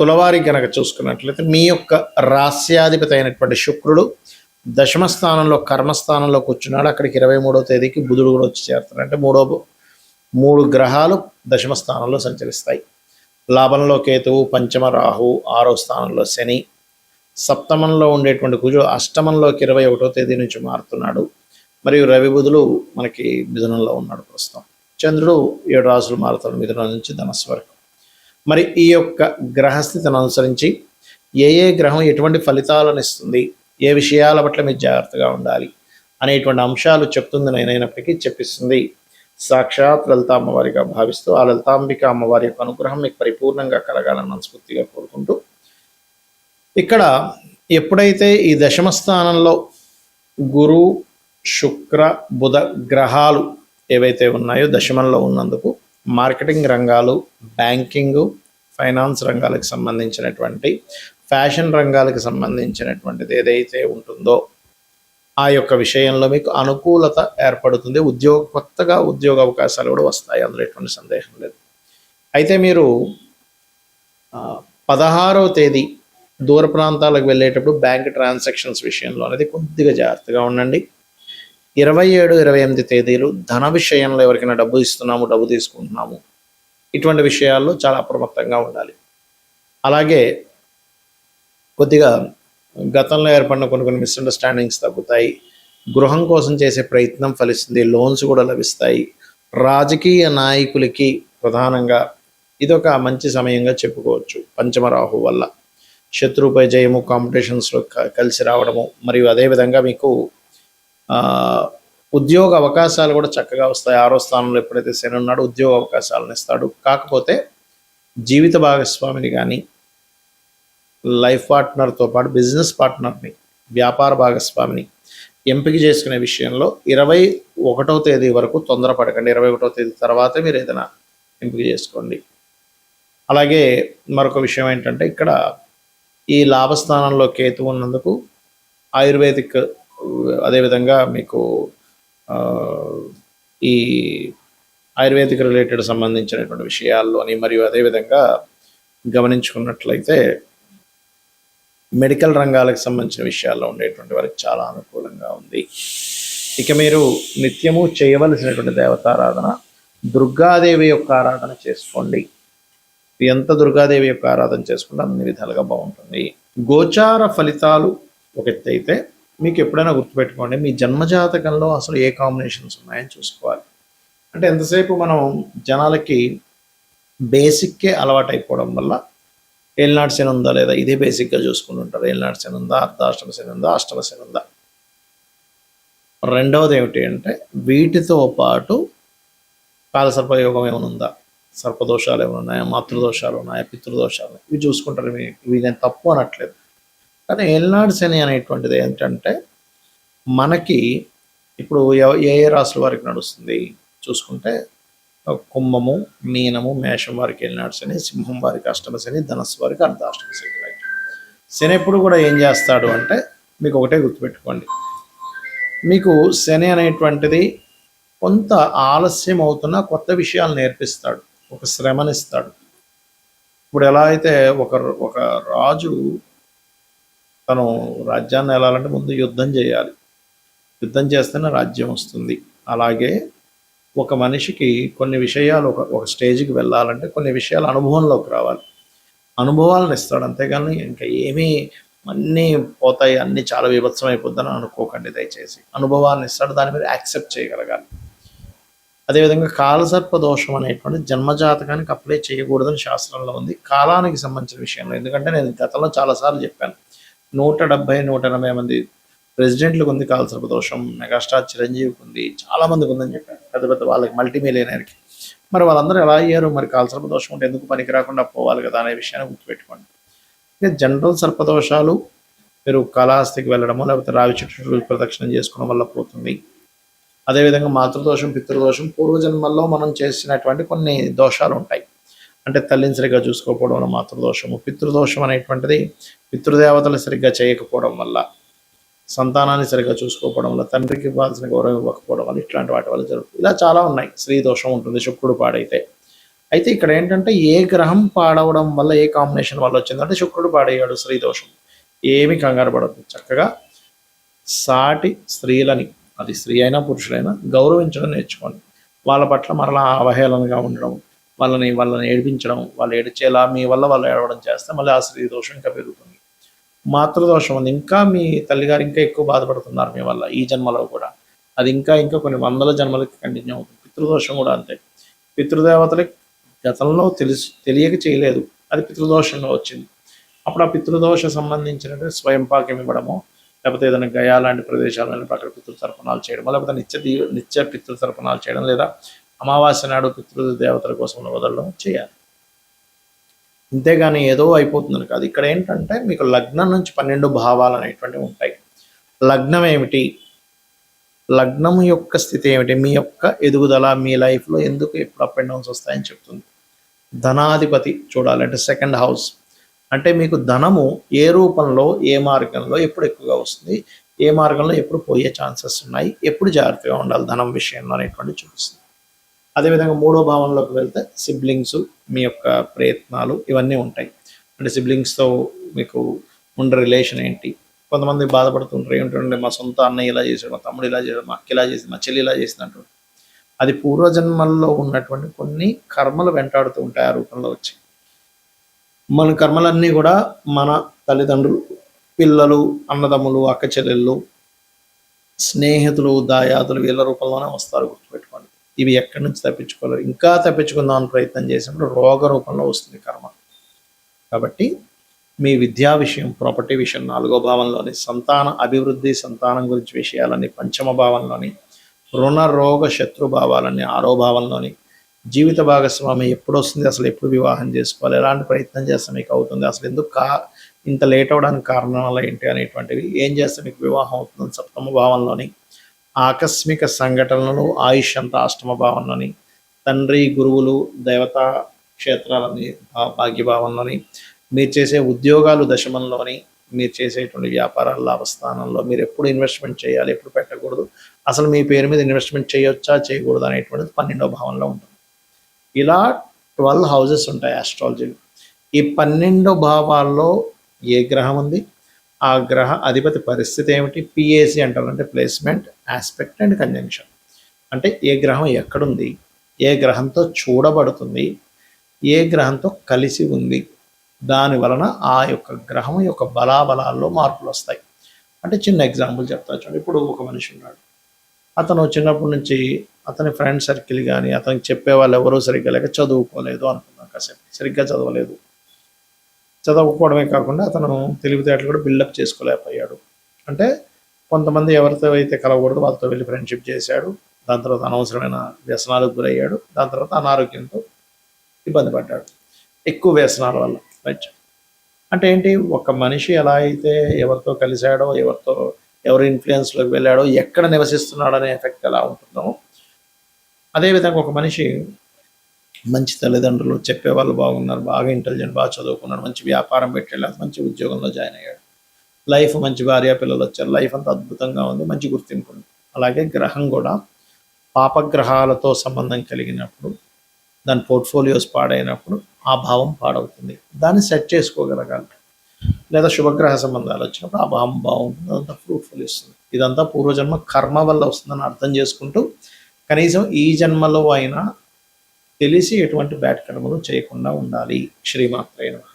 తులవారి కనుక చూసుకున్నట్లయితే మీ యొక్క రాస్యాధిపతి అయినటువంటి శుక్రుడు దశమ స్థానంలో కర్మస్థానంలో కూర్చున్నాడు. అక్కడికి 23వ తేదీకి బుధుడు కూడా వచ్చి చేరుతాడు. అంటే మూడు గ్రహాలు దశమ స్థానంలో సంచరిస్తాయి. లాభంలో కేతువు, పంచమ రాహు, 6వ స్థానంలో శని, సప్తమంలో ఉండేటువంటి కుజుడు అష్టమంలోకి 21వ తేదీ నుంచి మారుతున్నాడు. మరియు రవి బుధులు మనకి మిథునంలో ఉన్నాడు ప్రస్తుతం. చంద్రుడు 7 రాసులు మారుతాడు, మిథునం నుంచి ధనస్సు వరకు. మరి ఈ యొక్క గ్రహస్థితిని అనుసరించి ఏ గ్రహం ఎటువంటి ఫలితాలను ఇస్తుంది, ఏ విషయాల పట్ల మీరు జాగ్రత్తగా ఉండాలి అనేటువంటి అంశాలు చెప్తుంది. నేనైనప్పటికీ చెప్పిస్తుంది సాక్షాత్ లలిత అమ్మవారిగా భావిస్తూ ఆ లలితాంబిక అమ్మవారి యొక్క అనుగ్రహం మీకు పరిపూర్ణంగా కలగాలని మనస్ఫూర్తిగా కోరుకుంటూ, ఇక్కడ ఎప్పుడైతే ఈ దశమ స్థానంలో గురు, శుక్ర, బుధ గ్రహాలు ఏవైతే ఉన్నాయో దశమంలో ఉన్నందుకు మార్కెటింగ్ రంగాలు, బ్యాంకింగ్, ఫైనాన్స్ రంగాలకు సంబంధించినటువంటి, ఫ్యాషన్ రంగాలకు సంబంధించినటువంటిది ఏదైతే ఉంటుందో ఆ యొక్క విషయంలో మీకు అనుకూలత ఏర్పడుతుంది. కొత్తగా ఉద్యోగ అవకాశాలు కూడా వస్తాయి, అందులో ఎటువంటి సందేహం లేదు. అయితే మీరు 16వ తేదీ దూర ప్రాంతాలకు వెళ్ళేటప్పుడు బ్యాంక్ ట్రాన్సాక్షన్స్ విషయంలో అనేది కొద్దిగా జాగ్రత్తగా ఉండండి. 27, 28 తేదీలు ధన విషయంలో ఎవరికైనా డబ్బు ఇస్తున్నాము, డబ్బు తీసుకుంటున్నాము, ఇటువంటి విషయాల్లో చాలా అప్రమత్తంగా ఉండాలి. అలాగే కొద్దిగా గతంలో ఏర్పడిన కొన్ని మిస్అండర్స్టాండింగ్స్ తగ్గుతాయి. గృహం కోసం చేసే ప్రయత్నం ఫలిస్తుంది, లోన్స్ కూడా లభిస్తాయి. రాజకీయ నాయకులకి ప్రధానంగా ఇదొక మంచి సమయంగా చెప్పుకోవచ్చు. పంచమరాహు వల్ల శత్రువుపై జయము, కాంపిటీషన్స్లో కలిసి రావడము, మరియు అదేవిధంగా మీకు ఉద్యోగ అవకాశాలు కూడా చక్కగా వస్తాయి. 6వ స్థానంలో ఎప్పుడైతే శని ఉన్నాడో ఉద్యోగ అవకాశాలను ఇస్తాడు. కాకపోతే జీవిత భాగస్వామిని కానీ, లైఫ్ పార్ట్నర్తో పాటు బిజినెస్ పార్ట్నర్ని, వ్యాపార భాగస్వామిని ఎంపిక చేసుకునే విషయంలో 21వ తేదీ వరకు తొందరపడకండి. 21వ తేదీ తర్వాతే మీరు ఏదైనా ఎంపిక చేసుకోండి. అలాగే మరొక విషయం ఏంటంటే, ఇక్కడ ఈ లాభస్థానంలో కేతు ఉన్నందుకు ఆయుర్వేదిక్, అదేవిధంగా మీకు ఈ ఆయుర్వేదిక్ రిలేటెడ్ సంబంధించినటువంటి విషయాల్లోని, మరియు అదేవిధంగా గమనించుకున్నట్లయితే మెడికల్ రంగాలకు సంబంధించిన విషయాల్లో ఉండేటువంటి వారికి చాలా అనుకూలంగా ఉంది. ఇక మీరు నిత్యము చేయవలసినటువంటి దేవతారాధన దుర్గాదేవి యొక్క ఆరాధన చేసుకోండి. ఎంత దుర్గాదేవి యొక్క ఆరాధన చేసుకుంటే అన్ని విధాలుగా బాగుంటుంది. గోచార ఫలితాలు ఒక ఎత్తు అయితే, మీకు ఎప్పుడైనా గుర్తుపెట్టుకోండి మీ జన్మజాతకంలో అసలు ఏ కాంబినేషన్స్ ఉన్నాయని చూసుకోవాలి. అంటే ఎంతసేపు మనం జనాలకి బేసిక్కే అలవాటు అయిపోవడం వల్ల ఏలినాటి శని ఉందా లేదా ఇదే బేసిక్గా చూసుకుని ఉంటారు. ఏలినాటి శని ఉందా, అర్ధాష్టమ శని ఉందా, అష్టమ శని ఉందా. రెండవది ఏమిటి అంటే, వీటితో పాటు కాలసర్పయోగం ఏమైనా ఉందా, సర్పదోషాలు ఏమైనా ఉన్నాయా, మాతృదోషాలు ఉన్నాయా, పితృదోషాలు, ఇవి చూసుకుంటారు. ఇవి నేను తప్పు అనట్లేదు. కానీ ఏలినాటి శని అనేటువంటిది ఏంటంటే, మనకి ఇప్పుడు ఏ రాశుల వారికి నడుస్తుంది చూసుకుంటే, కుంభము, మీనము, మేషం వారికి ఏలినాటి శని, సింహం వారికి అష్టమ శని, ధనస్సు వారికి అర్ధాష్టమ శని. శని ఎప్పుడు కూడా ఏం చేస్తాడు అంటే, మీకు ఒకటే గుర్తుపెట్టుకోండి, మీకు శని అనేటువంటిది కొంత ఆలస్యం అవుతున్నా కొత్త విషయాలు నేర్పిస్తాడు, ఒక శ్రమనిస్తాడు. ఇప్పుడు ఎలా అయితే ఒక రాజు తను రాజ్యాన్ని వెళ్ళాలంటే ముందు యుద్ధం చేయాలి, యుద్ధం చేస్తేనే రాజ్యం వస్తుంది. అలాగే ఒక మనిషికి కొన్ని విషయాలు ఒక స్టేజ్కి వెళ్ళాలంటే కొన్ని విషయాలు అనుభవంలోకి రావాలి, అనుభవాలను ఇస్తాడు. అంతేగాని ఇంకా ఏమీ అన్నీ పోతాయి, అన్నీ చాలా విభత్సం అయిపోద్దని అనుకోకండి దయచేసి. అనుభవాన్ని ఇస్తాడు, దాని మీద యాక్సెప్ట్ చేయగలగాలి. అదేవిధంగా కాలసర్ప దోషం అనేటువంటి జన్మజాతకానికి అప్లై చేయకూడదని శాస్త్రంలో ఉంది, కాలానికి సంబంధించిన విషయంలో. ఎందుకంటే నేను గతంలో చాలాసార్లు చెప్పాను, 170, 180 మంది ప్రెసిడెంట్లకు ఉంది కాలసర్ప దోషం, మెగాస్టార్ చిరంజీవికి ఉంది, చాలామందికి ఉందని చెప్పాను, పెద్ద పెద్ద వాళ్ళకి, మల్టీమిలియనర్కి. మరి వాళ్ళందరూ ఎలా అయ్యారు? మరి కాలసర్ప దోషం ఉంటే ఎందుకు పనికి రాకుండా పోవాలి కదా అనే విషయాన్ని గుర్తుపెట్టుకోండి. ఇక జనరల్ సర్పదోషాలు మీరు కాళహస్తికి వెళ్ళడమో లేకపోతే రావి చెట్టు ప్రదక్షిణం చేసుకోవడం వల్ల పోతుంది. అదేవిధంగా మాతృదోషం, పితృదోషం, పూర్వజన్మల్లో మనం చేసినటువంటి కొన్ని దోషాలు ఉంటాయి. అంటే తల్లిని సరిగ్గా చూసుకోకపోవడం వల్ల మాతృదోషము, పితృదోషం అనేటువంటిది పితృదేవతలు సరిగ్గా చేయకపోవడం వల్ల, సంతానాన్ని సరిగ్గా చూసుకోకపోవడం వల్ల, తండ్రికి ఇవ్వాల్సిన గౌరవం ఇవ్వకపోవడం వల్ల, ఇట్లాంటి వాటి వల్ల జరుగుతుంది. ఇలా చాలా ఉన్నాయి. స్త్రీ దోషం ఉంటుంది శుక్రుడు పాడైతే. అయితే ఇక్కడ ఏంటంటే ఏ గ్రహం పాడవడం వల్ల ఏ కాంబినేషన్ వల్ల వచ్చిందంటే శుక్రుడు పాడయ్యాడు, స్త్రీ దోషం. ఏమి కంగారు పడద్దు, చక్కగా సాటి స్త్రీలని, అది స్త్రీ అయినా పురుషులైనా గౌరవించడం నేర్చుకోండి. వాళ్ళ పట్ల మరలా అవహేళనగా ఉండడం, వాళ్ళని ఏడిపించడం, వాళ్ళు ఏడిచేలా మీ వల్ల వాళ్ళు ఏడవడం చేస్తే మళ్ళీ ఆ స్త్రీ దోషం ఇంకా పెరుగుతుంది. మాతృదోషం ఉంది, ఇంకా మీ తల్లిగారు ఇంకా ఎక్కువ బాధపడుతున్నారు మీ వల్ల ఈ జన్మలో కూడా, అది ఇంకా ఇంకా కొన్ని వందల జన్మలకి కంటిన్యూ అవుతుంది. పితృదోషం కూడా అంతే. పితృదేవతలకి గతంలో తెలియక చేయలేదు, అది పితృదోషంగా వచ్చింది. అప్పుడు ఆ పితృదోష సంబంధించినటువంటి స్వయం పాకం ఇవ్వడము, లేకపోతే ఏదైనా గయా లాంటి ప్రదేశాలు వెళ్ళి అక్కడ పితృతర్పణాలు చేయడం, లేకపోతే నిత్య పితృతర్పణాలు చేయడం, లేదా అమావాస్య నాడు పితృదేవతల కోసం వదలడం చేయాలి. అంతేగాని ఏదో అయిపోతుందని కాదు. ఇక్కడ ఏంటంటే మీకు లగ్నం నుంచి 12 భావాలు అనేటువంటివి ఉంటాయి. లగ్నం ఏమిటి, లగ్నం యొక్క స్థితి ఏమిటి, మీ యొక్క ఎదుగుదల, మీ లైఫ్లో ఎందుకు ఎప్పుడు అప్ అండ్ డౌన్స్ వస్తాయని చెప్తుంది. ధనాధిపతి చూడాలి అంటే సెకండ్ హౌస్, అంటే మీకు ధనము ఏ రూపంలో ఏ మార్గంలో ఎప్పుడు ఎక్కువగా వస్తుంది, ఏ మార్గంలో ఎప్పుడు పోయే ఛాన్సెస్ ఉన్నాయి, ఎప్పుడు జాగ్రత్తగా ఉండాలి ధనం విషయంలో అనేటువంటి చూపిస్తుంది. అదేవిధంగా 3వ భావంలోకి వెళ్తే సిబ్లింగ్స్, మీ యొక్క ప్రయత్నాలు ఇవన్నీ ఉంటాయి. అంటే సిబ్లింగ్స్తో మీకు ఉండే రిలేషన్ ఏంటి. కొంతమంది బాధపడుతుంటారు, ఏమిటంటే మా సొంత అన్నయ్య ఇలా చేశాడు, మా తమ్ముడు ఇలా చేశాడు, మా అక్క ఇలా చేసింది, మా చెల్లి ఇలా చేసింది అంటారు. అది పూర్వజన్మల్లో ఉన్నటువంటి కొన్ని కర్మలు వెంటాడుతూ ఉంటాయి ఆ రూపంలో వచ్చి. మన కర్మలన్నీ కూడా మన తల్లిదండ్రులు, పిల్లలు, అన్నదమ్ములు, అక్క చెల్లెళ్ళు, స్నేహితులు, దాయాదులు వీళ్ళ రూపంలోనే వస్తారు, గుర్తుపెట్టుకోండి. ఇవి ఎక్కడి నుంచి తప్పించుకోలేరు. ఇంకా తప్పించుకుందామని ప్రయత్నం చేసినప్పుడు రోగ రూపంలో వస్తుంది కర్మ. కాబట్టి మీ విద్యా విషయం, ప్రాపర్టీ విషయం 4వ భావంలోని, సంతాన అభివృద్ధి, సంతానం గురించి విషయాలన్నీ 5వ భావంలోని, రుణ రోగ శత్రు భావాలన్నీ 6వ భావంలోని, జీవిత భాగస్వామి ఎప్పుడు వస్తుంది, అసలు ఎప్పుడు వివాహం చేసుకోవాలి, ఎలాంటి ప్రయత్నం చేస్తే మీకు అవుతుంది, అసలు ఎందుకు ఇంత లేట్ అవడానికి కారణాలు ఏంటి అనేటువంటివి, ఏం చేస్తే మీకు వివాహం అవుతుంది 7వ భావంలోని, ఆకస్మిక సంఘటనలు, ఆయుష్ అంతా 8వ భావంలోని, తండ్రి, గురువులు, దేవతా క్షేత్రాలని భాగ్యభావంలోని, మీరు చేసే ఉద్యోగాలు దశమంలోని, మీరు చేసేటువంటి వ్యాపారాల లాభస్థానంలో, మీరు ఎప్పుడు ఇన్వెస్ట్మెంట్ చేయాలి, ఎప్పుడు పెట్టకూడదు, అసలు మీ పేరు మీద ఇన్వెస్ట్మెంట్ చేయొచ్చా చేయకూడదు అనేటువంటిది 12వ భావంలో ఉంటుంది. ఇలా 12 హౌజెస్ ఉంటాయి ఆస్ట్రాలజీలో. ఈ 12 భావాల్లో ఏ గ్రహం ఉంది, ఆ గ్రహ అధిపతి పరిస్థితి ఏమిటి, పిఏసి అంటారు, అంటే ప్లేస్మెంట్, ఆస్పెక్ట్ అండ్ కంజంక్షన్. అంటే ఏ గ్రహం ఎక్కడుంది, ఏ గ్రహంతో చూడబడుతుంది, ఏ గ్రహంతో కలిసి ఉంది, దాని వలన ఆ యొక్క గ్రహం యొక్క బలాబలాల్లో మార్పులు వస్తాయి. అంటే చిన్న ఎగ్జాంపుల్ చెప్తా చూడండి. ఇప్పుడు ఒక మనిషి ఉన్నాడు, అతను చిన్నప్పటి నుంచి అతని ఫ్రెండ్ సర్కిల్ కానీ అతనికి చెప్పే వాళ్ళు ఎవరూ సరిగ్గా లేక చదువుకోలేదు అనుకున్నాం, కాసేపు సరిగ్గా చదవలేదు, చదవకపోవడమే కాకుండా అతను తెలివితేటలు కూడా బిల్డప్ చేసుకోలేకపోయాడు. అంటే కొంతమంది ఎవరితో అయితే కలవకూడదు వాళ్ళతో వెళ్ళి ఫ్రెండ్షిప్ చేశాడు, దాని తర్వాత అనవసరమైన వ్యసనాలకు గురయ్యాడు, దాని తర్వాత అనారోగ్యంతో ఇబ్బంది పడ్డాడు, ఎక్కువ వ్యసనాల వల్ల. రైట్. అంటే ఏంటి, ఒక మనిషి ఎలా అయితే ఎవరితో కలిశాడో, ఎవరి ఇన్ఫ్లుయెన్స్లోకి వెళ్ళాడో, ఎక్కడ నివసిస్తున్నాడో అనే ఎఫెక్ట్ ఎలా ఉంటుందో, అదేవిధంగా ఒక మనిషి మంచి తల్లిదండ్రులు, చెప్పేవాళ్ళు బాగున్నారు, బాగా ఇంటెలిజెంట్, బాగా చదువుకున్నాడు, మంచి వ్యాపారం పెట్టాడు, మంచి ఉద్యోగంలో జాయిన్ అయ్యాడు, లైఫ్ మంచి భార్య పిల్లలు వచ్చారు, లైఫ్ అంతా అద్భుతంగా ఉంది, మంచి గుర్తింపు ఉంది. అలాగే గ్రహం కూడా పాపగ్రహాలతో సంబంధం కలిగినప్పుడు, దాని పోర్ట్ఫోలియోస్ పాడైనప్పుడు ఆ భావం పాడవుతుంది. దాన్ని సెట్ చేసుకోగలగాలి. లేదా శుభగ్రహ సంబంధాలు వచ్చినప్పుడు ఆ భావం బాగుంటుంది, అదంతా ఫ్రూట్ఫుల్ ఇస్తుంది. ఇదంతా పూర్వజన్మ కర్మ వల్ల వస్తుందని అర్థం చేసుకుంటూ కనీసం ఈ జన్మలో అయినా తెలిసి ఎటువంటి బ్యాడ్ కర్మలు చేయకుండా ఉండాలి. శ్రీమాత్రే నమః.